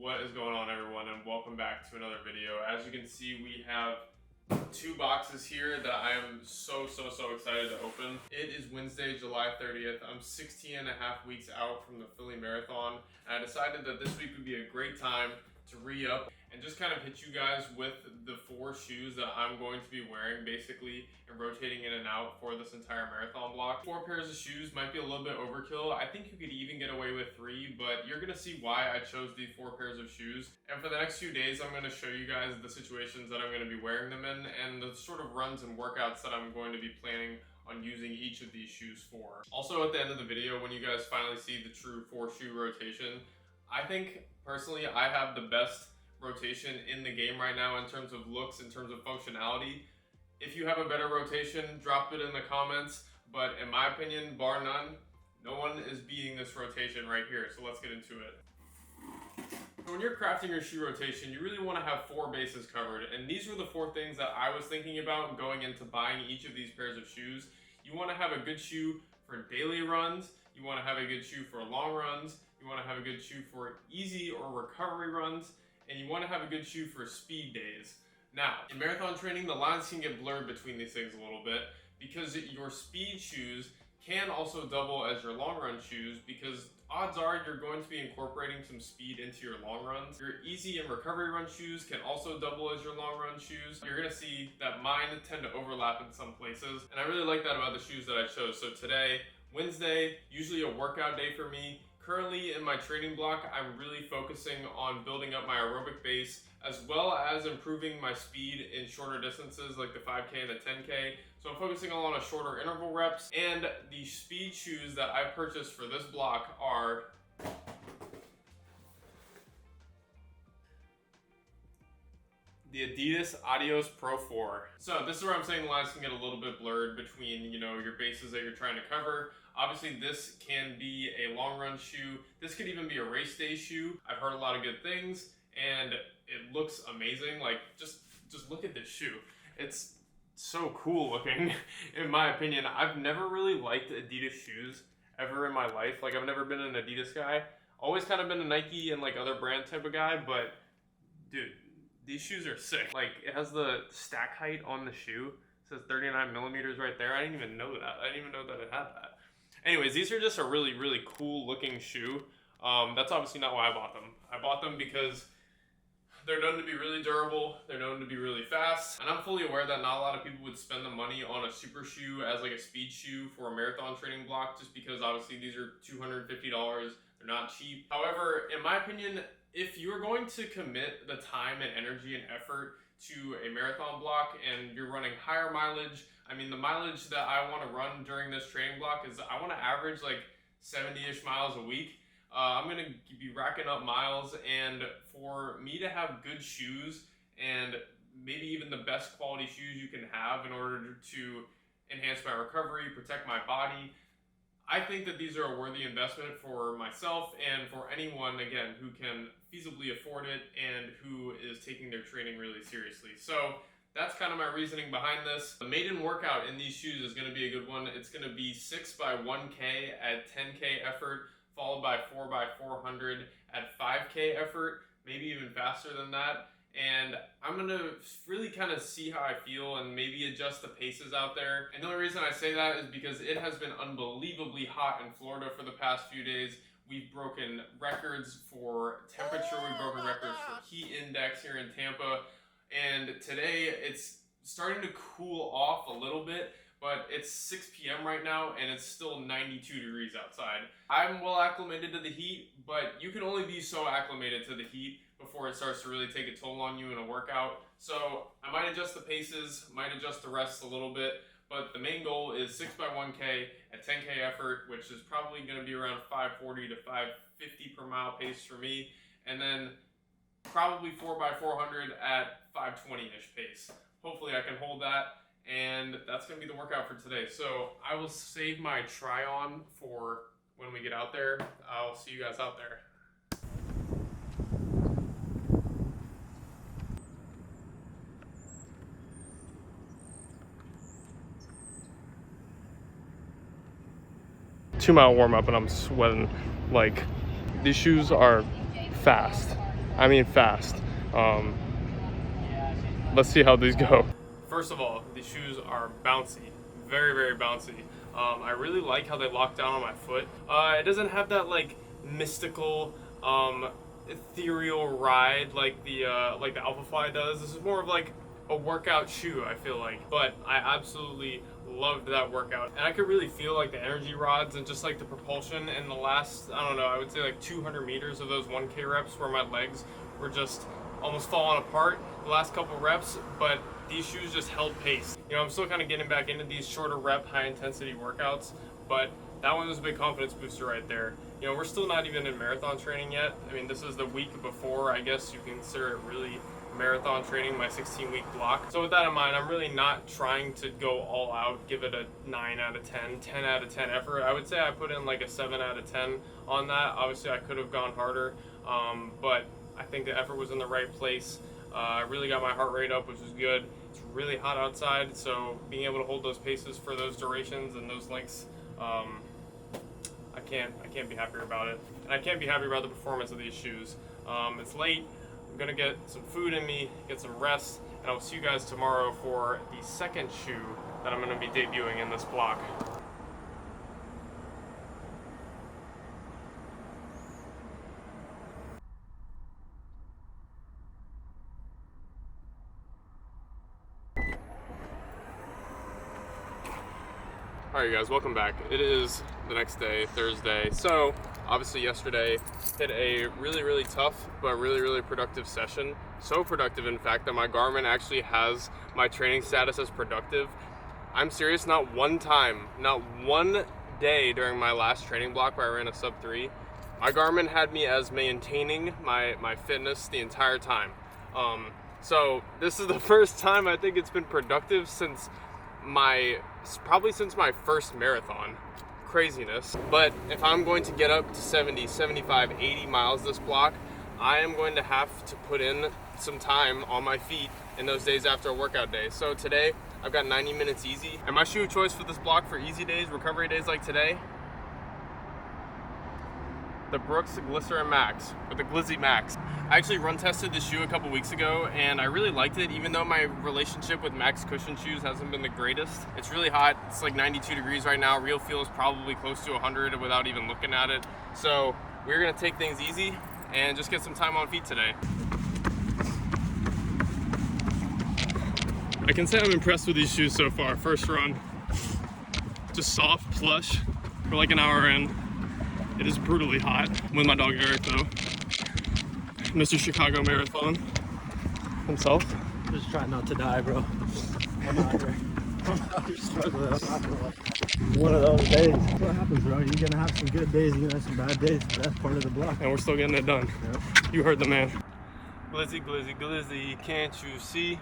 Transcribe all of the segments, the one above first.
What is going on, everyone, and welcome back to another video. As you can see, we have two boxes here that I am so excited to open. It is Wednesday, July 30th. I'm 16 and a half weeks out from the Philly Marathon, and I decided that this week would be a great time to re-up and just kind of hit you guys with the 4 shoes that I'm going to be wearing basically and rotating in and out for this entire marathon block. 4 pairs of shoes might be a little bit overkill. I think you could even get away with 3, but you're gonna see why I chose these 4 pairs of shoes. And for the next few days, I'm gonna show you guys the situations that I'm gonna be wearing them in and the sort of runs and workouts that I'm going to be planning on using each of these shoes for. Also, at the end of the video, when you guys finally see the true 4 shoe rotation, I think personally I have the best rotation in the game right now in terms of looks, in terms of functionality. If you have a better rotation, drop it in the comments, but in my opinion, bar none, no one is beating this rotation right here, so let's get into it. When you're crafting your shoe rotation, you really want to have 4 bases covered, and these were the 4 things that I was thinking about going into buying each of these pairs of shoes. You want to have a good shoe for daily runs, you want to have a good shoe for long runs, you want to have a good shoe for easy or recovery runs, and you want to have a good shoe for speed days. Now, in marathon training, the lines can get blurred between these things a little bit because your speed shoes can also double as your long run shoes, because odds are you're going to be incorporating some speed into your long runs. Your easy and recovery run shoes can also double as your long run shoes. You're gonna see that mine tend to overlap in some places, and I really like that about the shoes that I chose. So today, Wednesday, usually a workout day for me. Currently in my training block, I'm really focusing on building up my aerobic base as well as improving my speed in shorter distances like the 5K and the 10K. So I'm focusing a lot on shorter interval reps, and the speed shoes that I purchased for this block are the Adidas Adios Pro 4. So this is where I'm saying the lines can get a little bit blurred between, your bases that you're trying to cover. Obviously, this can be a long run shoe. This could even be a race day shoe. I've heard a lot of good things, and it looks amazing. Like, just look at this shoe. It's so cool looking, in my opinion. I've never really liked Adidas shoes ever in my life. Like, I've never been an Adidas guy. Always kind of been a Nike and like other brand type of guy, but dude, these shoes are sick. Like, it has the stack height on the shoe. It says 39 millimeters right there. I didn't even know that. I didn't even know that it had that. Anyways, these are just a really cool looking shoe. That's obviously not why I bought them. I bought them because they're known to be really durable. They're known to be really fast. And I'm fully aware that not a lot of people would spend the money on a super shoe as like a speed shoe for a marathon training block, just because obviously these are $250. They're not cheap. However, in my opinion, if you're going to commit the time and energy and effort to a marathon block and you're running higher mileage, I mean, the mileage that I want to run during this training block is I want to average like 70-ish miles a week. I'm going to be racking up miles, and for me to have good shoes and maybe even the best quality shoes you can have in order to enhance my recovery, protect my body, I think that these are a worthy investment for myself and for anyone, again, who can feasibly afford it and who is taking their training really seriously. So that's kind of my reasoning behind this. The maiden workout in these shoes is going to be a good one. It's going to be 6 by 1K at 10K effort, followed by 4 by 400 at 5K effort, maybe even faster than that. And I'm going to really kind of see how I feel and maybe adjust the paces out there. And the only reason I say that is because it has been unbelievably hot in Florida for the past few days. We've broken records for temperature, we've broken records for heat index here in Tampa. And today it's starting to cool off a little bit, but it's 6 p.m. right now and it's still 92 degrees outside. I'm well acclimated to the heat, but you can only be so acclimated to the heat before it starts to really take a toll on you in a workout. So I might adjust the paces, might adjust the rests a little bit, but the main goal is 6 by 1K at 10K effort, which is probably going to be around 540 to 550 per mile pace for me, and then probably 4 by 400 at 520-ish pace. Hopefully I can hold that, and that's going to be the workout for today. So I will save my try-on for when we get out there. I'll see you guys out there. Two-mile warm-up and I'm sweating. Like, these shoes are fast. I mean fast. Let's see how these go. First of all, these shoes are bouncy, very, very bouncy. I really like how they lock down on my foot. It doesn't have that like mystical, ethereal ride like the Alphafly does. This is more of like a workout shoe, I feel like. But I absolutely loved that workout, and I could really feel like the energy rods and just like the propulsion in the last, I don't know, I would say like 200 meters of those 1K reps where my legs were just almost falling apart the last couple reps, but these shoes just held pace. You know, I'm still kind of getting back into these shorter rep, high intensity workouts, but that one was a big confidence booster right there. You know, we're still not even in marathon training yet. I mean, this is the week before, I guess you can consider it really marathon training, my 16-week block. So with that in mind, I'm really not trying to go all out, give it a 9 out of 10, 10 out of 10 effort. I would say I put in like a 7 out of 10 on that. Obviously, I could have gone harder, but I think the effort was in the right place. I really got my heart rate up, which was good. It's really hot outside, so being able to hold those paces for those durations and those lengths, I can't be happier about it. And I can't be happy about the performance of these shoes. It's late. I'm gonna get some food in me, get some rest, and I'll see you guys tomorrow for the second shoe that I'm gonna be debuting in this block. Alright guys, welcome back. It is the next day, Thursday. So, obviously yesterday hit a really tough but really productive session. So productive, in fact, that my Garmin actually has my training status as productive. I'm serious, not one time, not one day during my last training block where I ran a sub 3, my Garmin had me as maintaining my fitness the entire time. So this is the first time I think it's been productive since probably since my first marathon. Craziness. But if I'm going to get up to 70, 75, 80 miles this block, I am going to have to put in some time on my feet in those days after a workout day. So today I've got 90 minutes easy, and my shoe of choice for this block for easy days, recovery days like today, the Brooks Glycerin Max, or the Glizzy Max. I actually run tested this shoe a couple weeks ago, and I really liked it, even though my relationship with Max Cushion shoes hasn't been the greatest. It's really hot. It's like 92 degrees right now. Real feel is probably close to 100 without even looking at it. So we're gonna take things easy and just get some time on feet today. I can say I'm impressed with these shoes so far. First run, just soft, plush for like an hour in. It is brutally hot. I'm with my dog Eric though. Mr. Chicago Marathon himself. Just trying not to die, bro. I'm out here struggling. I'm not gonna lie. One of those days. That's what happens, bro. You're gonna have some good days, you're gonna have some bad days. That's part of the block. And we're still getting it done. Yep. You heard the man. Glizzy, glizzy, glizzy, can't you see?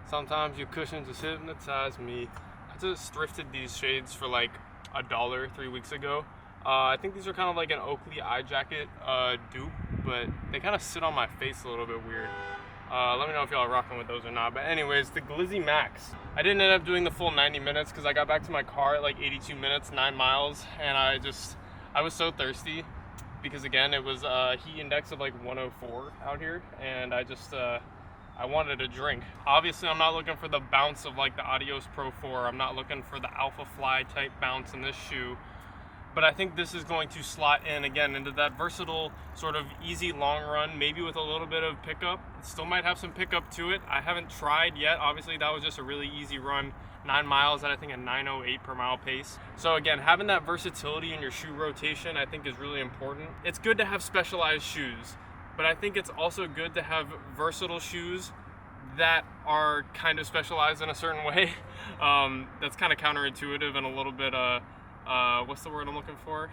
Sometimes your cushion just hypnotize me. I just thrifted these shades for like $1 3 weeks ago. I think these are kind of like an Oakley eye jacket dupe, but they kind of sit on my face a little bit weird. Let me know if y'all are rocking with those or not. But anyways, the Glizzy Max. I didn't end up doing the full 90 minutes because I got back to my car at like 82 minutes, 9 miles, and I was so thirsty because again, it was a heat index of like 104 out here, and I wanted a drink. Obviously, I'm not looking for the bounce of like the Adios Pro 4. I'm not looking for the Alphafly type bounce in this shoe. But I think this is going to slot in again into that versatile sort of easy long run, maybe with a little bit of pickup. It still might have some pickup to it. I haven't tried yet. Obviously, that was just a really easy run, 9 miles at I think a 9:08 per mile pace. So again, having that versatility in your shoe rotation I think is really important. It's good to have specialized shoes, but I think it's also good to have versatile shoes that are kind of specialized in a certain way. That's kind of counterintuitive and a little bit what's the word I'm looking for?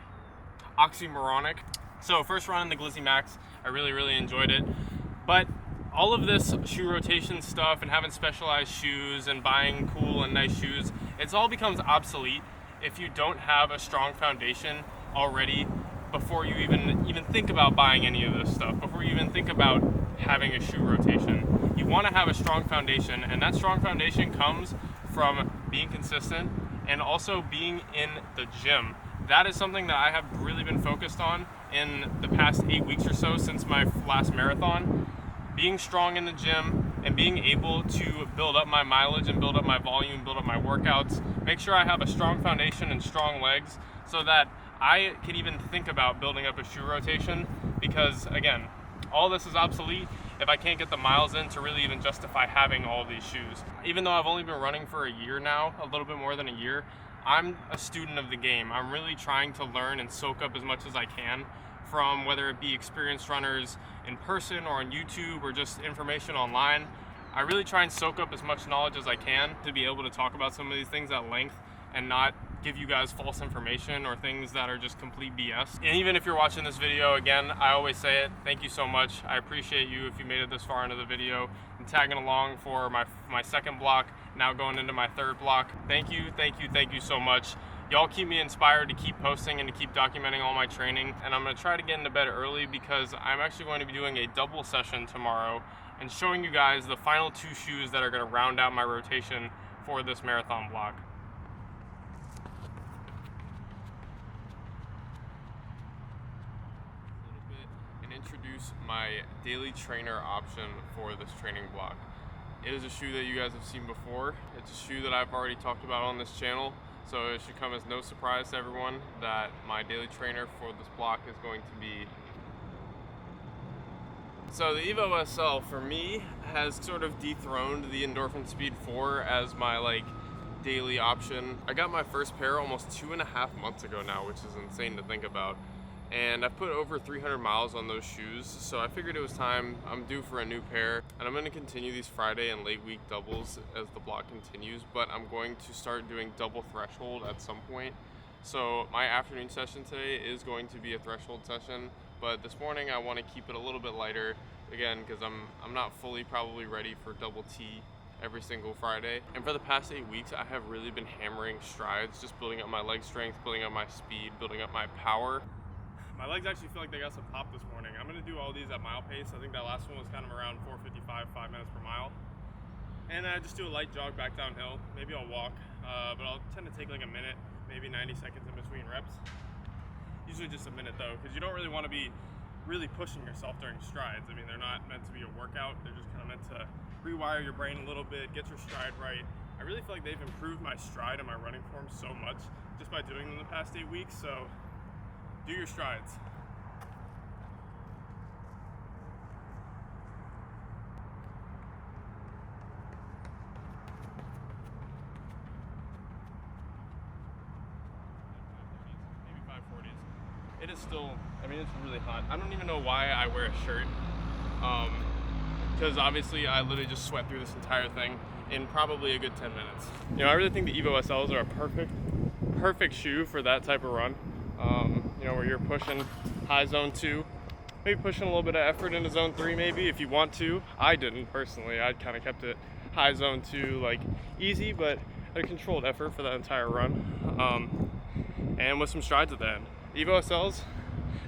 Oxymoronic. So first run in the Glizzy Max, I really enjoyed it. But all of this shoe rotation stuff and having specialized shoes and buying cool and nice shoes, it's all becomes obsolete if you don't have a strong foundation already before you even think about buying any of this stuff, before you even think about having a shoe rotation. You want to have a strong foundation, and that strong foundation comes from being consistent and also being in the gym. that is something that I have really been focused on in the past 8 weeks or so since my last marathon. Being strong in the gym and being able to build up my mileage and build up my volume, build up my workouts, make sure I have a strong foundation and strong legs so that I can even think about building up a shoe rotation, because again, all this is obsolete if I can't get the miles in to really even justify having all of these shoes. Even though I've only been running for a year now, a little bit more than a year, I'm a student of the game. I'm really trying to learn and soak up as much as I can from whether it be experienced runners in person or on YouTube or just information online. I really try and soak up as much knowledge as I can to be able to talk about some of these things at length and not give you guys false information or things that are just complete BS. And even if you're watching this video, again, I always say it, thank you so much. I appreciate you if you made it this far into the video and tagging along for my second block, now going into my third block. Thank you so much. Y'all keep me inspired to keep posting and to keep documenting all my training. And I'm gonna try to get into bed early because I'm actually going to be doing a double session tomorrow and showing you guys the final 2 shoes that are gonna round out my rotation for this marathon block. Introduce my daily trainer option for this training block. It is a shoe that you guys have seen before. It's a shoe that I've already talked about on this channel, so it should come as no surprise to everyone that my daily trainer for this block is going to be. So the Evo SL for me has sort of dethroned the Endorphin Speed 4 as my daily option. I got my first pair almost 2.5 months ago now, which is insane to think about. And I've put over 300 miles on those shoes, so I figured it was time. I'm due for a new pair, and I'm going to continue these Friday and late week doubles as the block continues, but I'm going to start doing double threshold at some point. So my afternoon session today is going to be a threshold session, but this morning I want to keep it a little bit lighter, again, because I'm not fully probably ready for double T every single Friday. And for the past 8 weeks, I have really been hammering strides, just building up my leg strength, building up my speed, building up my power. My legs actually feel like they got some pop this morning. I'm gonna do all these at mile pace. I think that last one was kind of around 4:55, 5 minutes per mile. And I just do a light jog back downhill. Maybe I'll walk, but I'll tend to take like a minute, maybe 90 seconds in between reps. Usually just a minute though, because you don't really want to be really pushing yourself during strides. I mean, they're not meant to be a workout. They're just kind of meant to rewire your brain a little bit, get your stride right. I really feel like they've improved my stride and my running form so much just by doing them the past 8 weeks. So do your strides. Maybe 540s. It is still, I mean, it's really hot. I don't even know why I wear a shirt. Because obviously I literally just sweat through this entire thing in probably a good 10 minutes. You know, I really think the Evo SLs are a perfect shoe for that type of run. You know, where you're pushing high zone 2, maybe pushing a little bit of effort into zone 3 maybe if you want to. I didn't personally. I kind of kept it high zone 2, like easy, but a controlled effort for that entire run. And with some strides at the end. Evo SLs,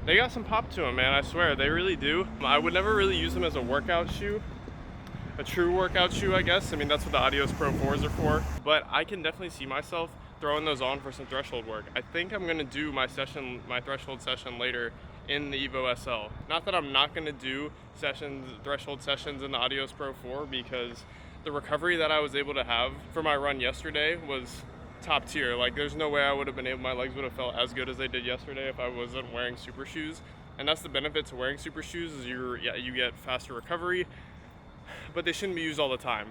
they got some pop to them, man. I swear, they really do. I would never really use them as a workout shoe. A true workout shoe, I guess. I mean, that's what the Adios Pro 4s are for. But I can definitely see myself throwing those on for some threshold work. I think I'm gonna do my threshold session later in the Evo SL. Not that I'm not gonna do threshold sessions in the Adios Pro 4, because the recovery that I was able to have for my run yesterday was top tier. Like, there's no way I would have been able, my legs would have felt as good as they did yesterday if I wasn't wearing super shoes. And that's the benefit to wearing super shoes, is you get faster recovery, but they shouldn't be used all the time.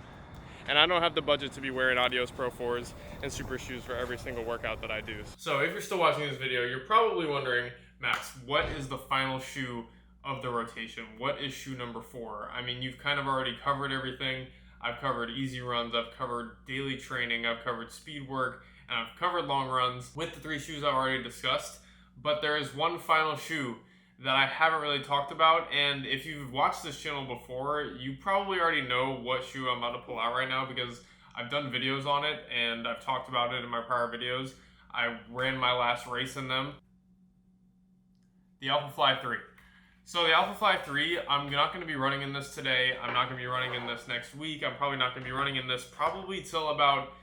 And I don't have the budget to be wearing Adios Pro 4s and super shoes for every single workout that I do. So if you're still watching this video, you're probably wondering, Max, what is the final shoe of the rotation? What is shoe number 4? I mean, you've kind of already covered everything. I've covered easy runs, I've covered daily training, I've covered speed work, and I've covered long runs with the 3 shoes I've already discussed. But there is one final shoe that I haven't really talked about, and if you've watched this channel before, you probably already know what shoe I'm about to pull out right now, because I've done videos on it and I've talked about it in my prior videos. I ran my last race in them. The Alphafly 3. So the Alphafly 3, I'm not going to be running in this today. I'm not going to be running in this next week. I'm probably not going to be running in this probably till about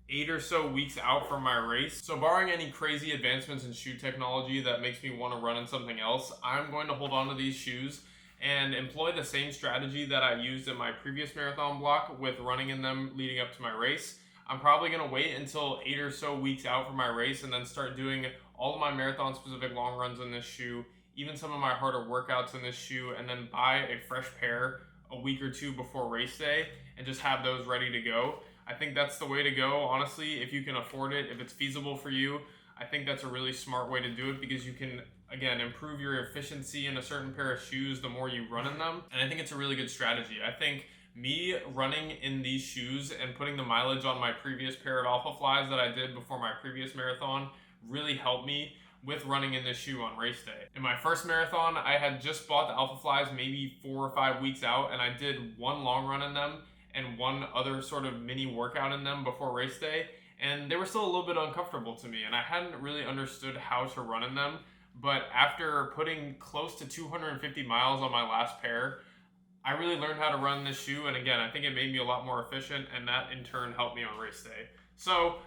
8 or so weeks out from my race. So barring any crazy advancements in shoe technology that makes me want to run in something else, I'm going to hold on to these shoes and employ the same strategy that I used in my previous marathon block with running in them leading up to my race. I'm probably going to wait until 8 or so weeks out from my race and then start doing all of my marathon specific long runs in this shoe, even some of my harder workouts in this shoe, and then buy a fresh pair a week or two before race day and just have those ready to go. I think that's the way to go, honestly, if you can afford it, if it's feasible for you. I think that's a really smart way to do it because you can, again, improve your efficiency in a certain pair of shoes the more you run in them. And I think it's a really good strategy. I think me running in these shoes and putting the mileage on my previous pair of Alpha Flies that I did before my previous marathon really helped me with running in this shoe on race day. In my first marathon, I had just bought the Alpha Flies maybe 4 or 5 weeks out, and I did one long run in them and one other sort of mini workout in them before race day, and they were still a little bit uncomfortable to me, and I hadn't really understood how to run in them. But after putting close to 250 miles on my last pair, I really learned how to run this shoe, and again, I think it made me a lot more efficient, and that in turn helped me on race day. So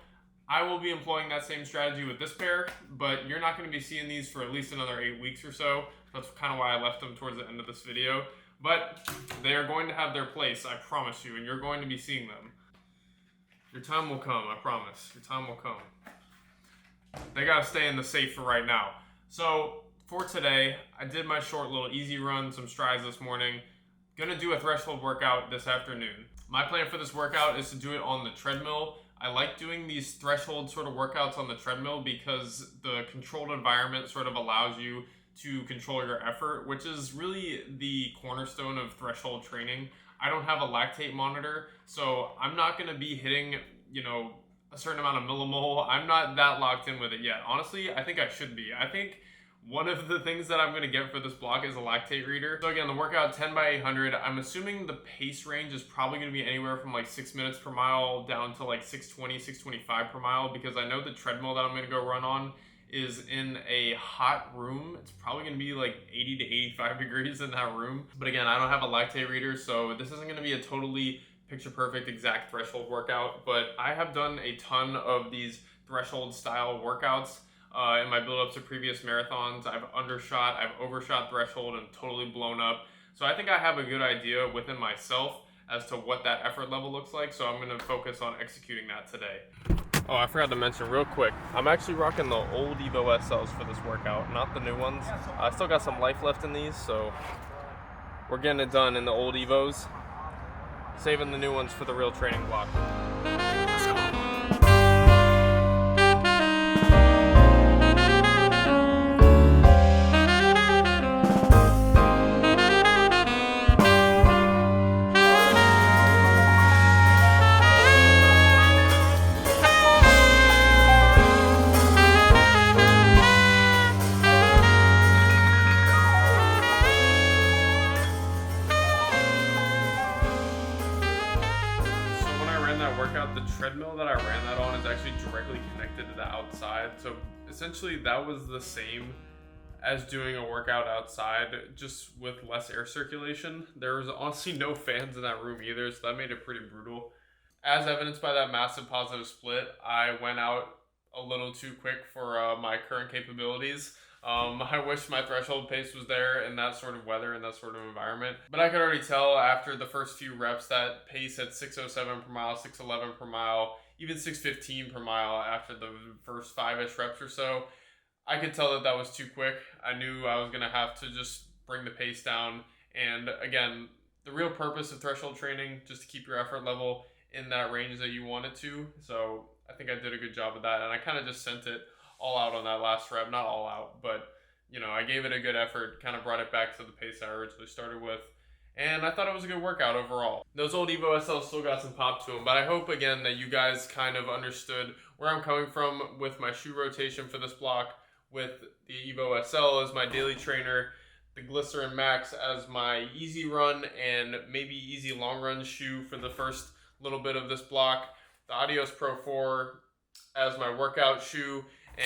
I will be employing that same strategy with this pair, but you're not going to be seeing these for at least another 8 weeks or so. That's kind of why I left them towards the end of this video. But they are going to have their place, I promise you, and you're going to be seeing them. Your time will come, I promise. Your time will come. They got to stay in the safe for right now. So for today, I did my short little easy run, some strides this morning. Gonna do a threshold workout this afternoon. My plan for this workout is to do it on the treadmill. I like doing these threshold sort of workouts on the treadmill because the controlled environment sort of allows you to control your effort, which is really the cornerstone of threshold training. I don't have a lactate monitor, so I'm not going to be hitting, a certain amount of millimole. I'm not that locked in with it yet. Honestly, I think I should be. I think one of the things that I'm going to get for this block is a lactate reader. So again, the workout 10 by 800, I'm assuming the pace range is probably going to be anywhere from like 6 minutes per mile down to like 620, 625 per mile, because I know the treadmill that I'm going to go run on is in a hot room. It's probably going to be like 80 to 85 degrees in that room. But again, I don't have a lactate reader, so this isn't going to be a totally picture perfect exact threshold workout, but I have done a ton of these threshold style workouts in my build-ups to previous marathons. I've undershot, I've overshot threshold and totally blown up. So I think I have a good idea within myself as to what that effort level looks like. So I'm going to focus on executing that today. Oh, I forgot to mention real quick, I'm actually rocking the old Evo SLs for this workout, not the new ones. I still got some life left in these, so we're getting it done in the old Evos, saving the new ones for the real training block. Let's go. The treadmill that I ran that on is actually directly connected to the outside, so essentially that was the same as doing a workout outside, just with less air circulation. There was honestly no fans in that room either, so that made it pretty brutal. As evidenced by that massive positive split, I went out a little too quick for my current capabilities. I wish my threshold pace was there in that sort of weather and that sort of environment. But I could already tell after the first few reps that pace at 6:07 per mile, 6:11 per mile, even 6:15 per mile after the first 5-ish reps or so, I could tell that that was too quick. I knew I was going to have to just bring the pace down. And again, the real purpose of threshold training, just to keep your effort level in that range that you want it to. So I think I did a good job of that. And I kind of just sent it all out on that last rep. Not all out, but I gave it a good effort, kind of brought it back to the pace I originally started with. And I thought it was a good workout overall. Those old Evo SLs still got some pop to them, but I hope again that you guys kind of understood where I'm coming from with my shoe rotation for this block, with the Evo SL as my daily trainer, the Glycerin Max as my easy run and maybe easy long run shoe for the first little bit of this block, the Adios Pro 4 as my workout shoe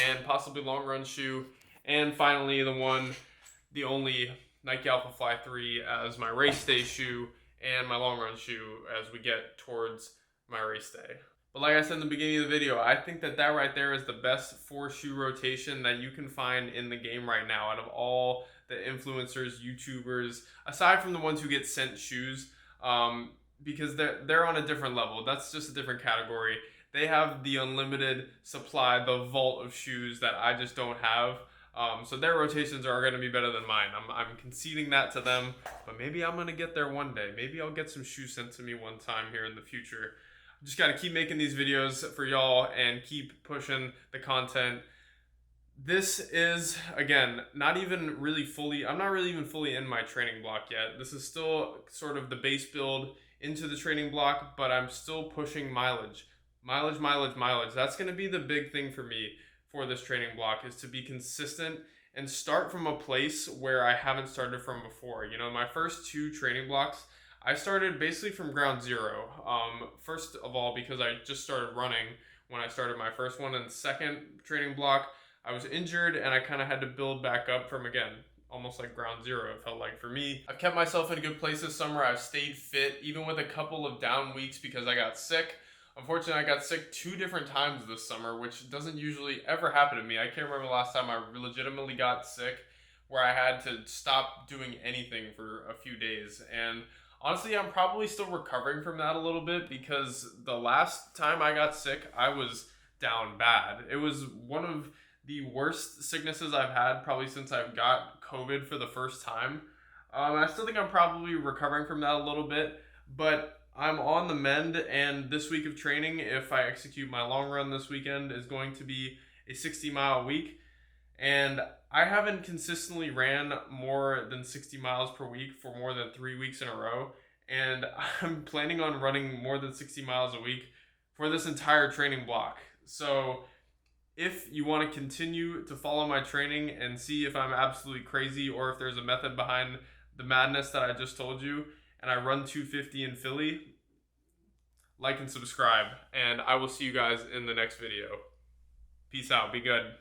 and possibly long run shoe, and finally the only Nike Alpha Fly 3 as my race day shoe and my long run shoe as we get towards my race day. But like I said in the beginning of the video, I think that right there is the best 4-shoe rotation that you can find in the game right now out of all the influencers, YouTubers, aside from the ones who get sent shoes, because they're on a different level. That's just a different category. They have the unlimited supply, the vault of shoes that I just don't have. So their rotations are going to be better than mine. I'm conceding that to them, but maybe I'm going to get there one day. Maybe I'll get some shoes sent to me one time here in the future. Just got to keep making these videos for y'all and keep pushing the content. This is, again, I'm not really even fully in my training block yet. This is still sort of the base build into the training block, but I'm still pushing mileage. Mileage. That's going to be the big thing for me for this training block, is to be consistent and start from a place where I haven't started from before. You know, my first 2 training blocks, I started basically from ground zero. First of all, because I just started running when I started my first one, and second training block, I was injured and I kind of had to build back up from, again, almost like ground zero, it felt like for me. I've kept myself in a good place this summer. I've stayed fit, even with a couple of down weeks because I got sick. Unfortunately, I got sick 2 different times this summer, which doesn't usually ever happen to me. I can't remember the last time I legitimately got sick where I had to stop doing anything for a few days. And honestly, I'm probably still recovering from that a little bit, because the last time I got sick, I was down bad. It was one of the worst sicknesses I've had probably since I've got COVID for the first time. I still think I'm probably recovering from that a little bit, but I'm on the mend, and this week of training, if I execute my long run this weekend, is going to be a 60-mile week. And I haven't consistently ran more than 60 miles per week for more than 3 weeks in a row. And I'm planning on running more than 60 miles a week for this entire training block. So if you want to continue to follow my training and see if I'm absolutely crazy or if there's a method behind the madness that I just told you, and I run 250 in Philly, like and subscribe, and I will see you guys in the next video. Peace out. Be good.